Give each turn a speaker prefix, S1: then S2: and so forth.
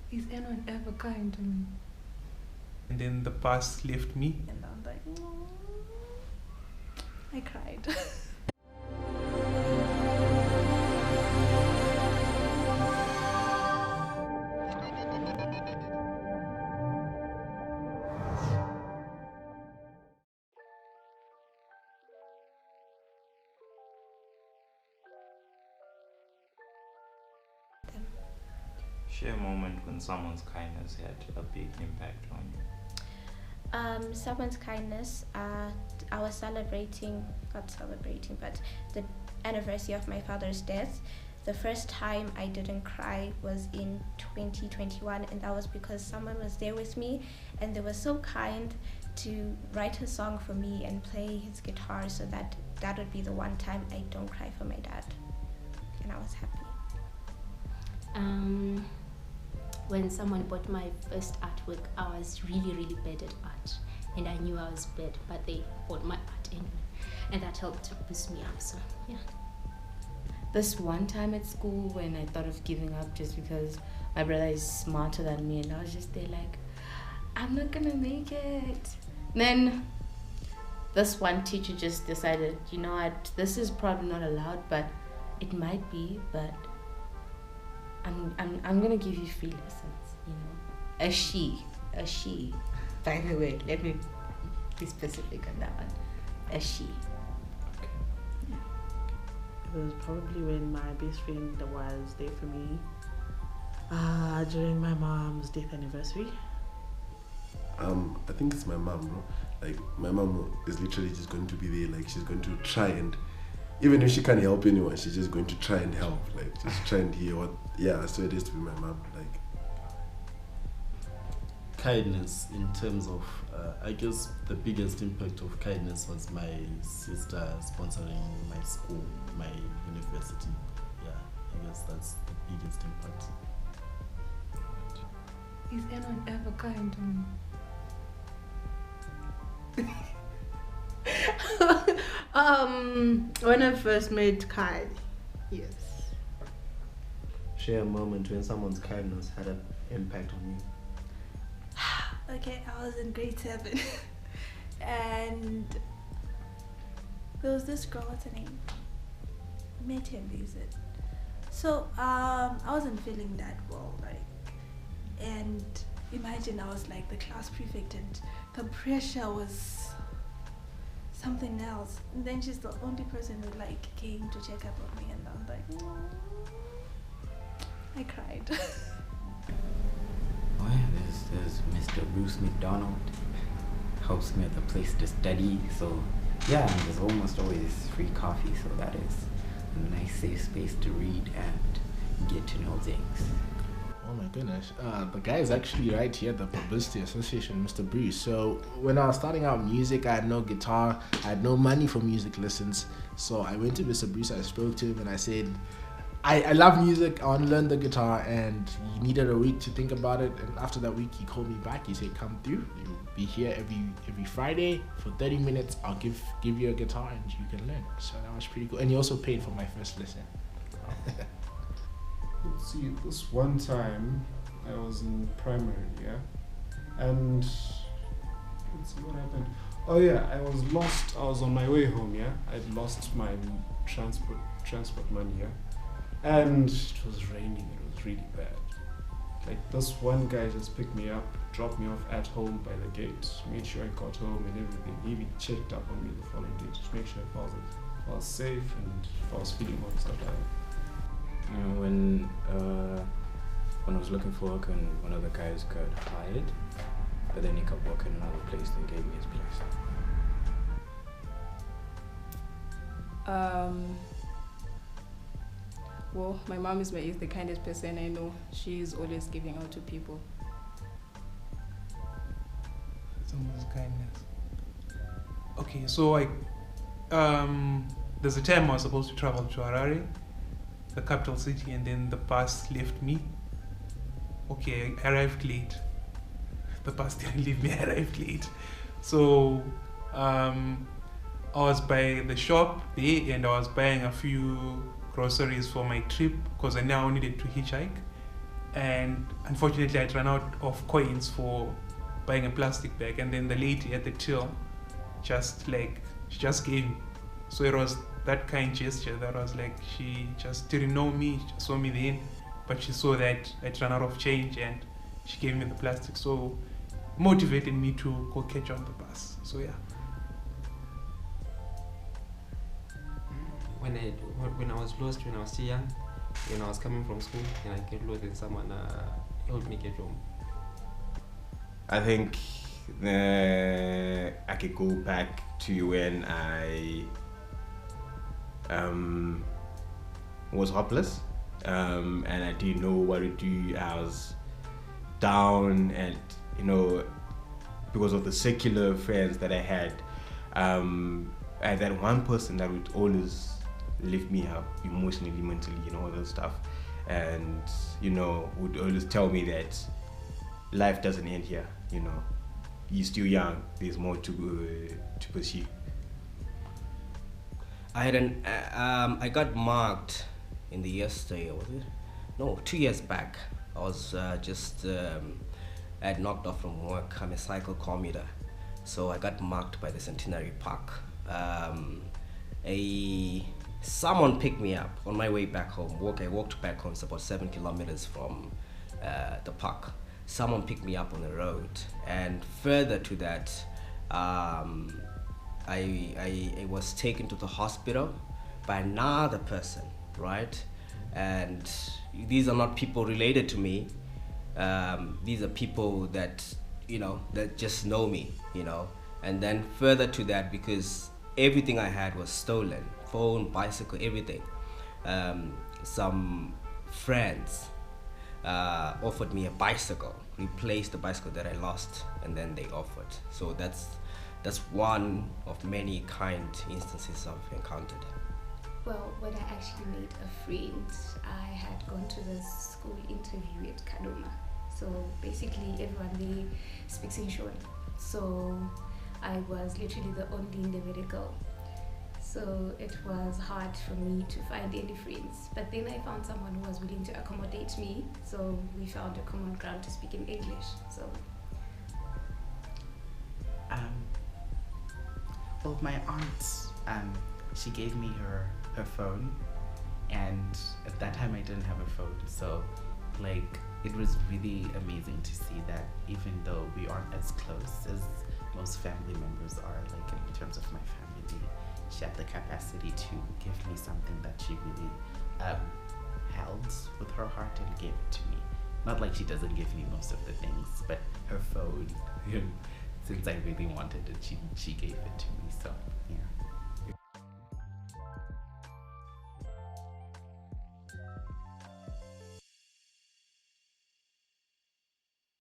S1: Is anyone ever kind to me?
S2: And then the past left me.
S1: And I'm like, no. I cried.
S3: Share a moment when someone's kindness had a big impact on you.
S4: Someone's kindness, I was not celebrating, but the anniversary of my father's death. The first time I didn't cry was in 2021, and that was because someone was there with me and they were so kind to write a song for me and play his guitar, so that would be the one time I don't cry for my dad, and I was happy.
S5: When someone bought my first artwork, I was really bad at art, and I knew I was bad, but they bought my art anyway, and that helped to boost me up. So yeah.
S6: This one time at school when I thought of giving up just because my brother is smarter than me, and I was just there like, I'm not gonna make it. Then this one teacher just decided, you know what, this is probably not allowed, but it might be, but I'm gonna give you free lessons, you know. A she. By the way, let me be specific on that one. A she.
S7: It was probably when my best friend was there for me during my mom's death anniversary.
S8: I think it's my mom, bro. Like, my mom is literally just going to be there. Like, she's going to try, and even if she can't help anyone, she's just going to try and help. Like, just try and hear what. Yeah, so it is to be my mom. Like,
S9: kindness in terms of, I guess the biggest impact of kindness was my sister sponsoring my school, my university. Yeah, I guess that's the biggest impact.
S1: Is anyone ever kind to me?
S7: When I first met Kylie, yes.
S10: Share a moment when someone's kindness had an impact on you.
S1: Okay, I was in grade 7 and there was this girl, what's her name? Metin, is it? So I wasn't feeling that well, like, and imagine I was like the class prefect and the pressure was something else, and then she's the only person who like came to check up on me, and I was like, no. I cried.
S3: Oh yeah, there's Mr. Bruce McDonald. Helps me at the place to study. So yeah, and there's almost always free coffee, so that is a nice safe space to read and get to know things.
S11: Oh my goodness. The guy is actually right here at the Publicity Association, Mr. Bruce. So when I was starting out music, I had no guitar, I had no money for music lessons. So I went to Mr. Bruce, I spoke to him and I said, I love music, I want to learn the guitar, and he needed a week to think about it. And after that week, he called me back. He said, come through, you'll be here every Friday for 30 minutes. I'll give you a guitar and you can learn. So that was pretty cool. And he also paid for my first lesson.
S12: Let's see, this one time I was in primary, yeah, and let's see what happened. Oh yeah, I was lost. I was on my way home, yeah. I'd lost my transport money, yeah, and it was raining. It was really bad. Like, this one guy just picked me up, dropped me off at home by the gate, made sure I got home and everything. He even checked up on me the following day to make sure if I was safe and if I was feeling well, stuff like that.
S3: When I was looking for work and one of the guys got hired, but then he got work in another place and gave me his place.
S13: Well, my mom is the kindest person I know. She's always giving out to people.
S2: Someone's kindness. Okay, so there's a time I was supposed to travel to Harare, the capital city, and then the bus left me. Okay, I arrived late. The bus didn't leave me, I arrived late. So I was by the shop there and I was buying a few groceries for my trip because I now needed to hitchhike. and unfortunately I'd run out of coins for buying a plastic bag, and then the lady at the till she just gave me. So it was that kind gesture that was like, she just didn't know me, she saw me then, but she saw that I'd run out of change and she gave me the plastic. So motivated me to go catch on the bus. So yeah.
S14: When I was lost, when I was still young, when I was coming from school and I get lost and someone helped me get home.
S3: I think I could go back to when I was hopeless, and I didn't know what to do. I was down, and because of the secular friends that I had that one person that would always lift me up emotionally, mentally, all that stuff, and would always tell me that life doesn't end here. You're still young. There's more to pursue.
S15: I got marked in the yesterday, was it? No, 2 years back. I was I had knocked off from work. I'm a cycle commuter, so I got marked by the Centenary Park. Someone picked me up on my way back home. I walked back home. It's about 7 kilometers from the park. Someone picked me up on the road, and further to that, I was taken to the hospital by another person, right? And these are not people related to me. These are people that that just know me, And then further to that, because everything I had was stolen, phone, bicycle, everything. Some friends offered me a bicycle, replaced the bicycle that I lost, and then they offered. So that's one of many kind instances I've encountered.
S5: Well, when I actually made a friend, I had gone to the school interview at Kadoma. So basically everyone there speaks in Shona. So I was literally the only individual. So it was hard for me to find any friends. But then I found someone who was willing to accommodate me. So we found a common ground to speak in English. So
S16: well, my aunt, she gave me her phone, and at that time I didn't have a phone. So it was really amazing to see that even though we aren't as close as most family members are, in terms of my family, she had the capacity to give me something that she really held with her heart and gave it to me. Not like she doesn't give me most of the things, but her phone, since I really wanted it, she gave it to me. So yeah.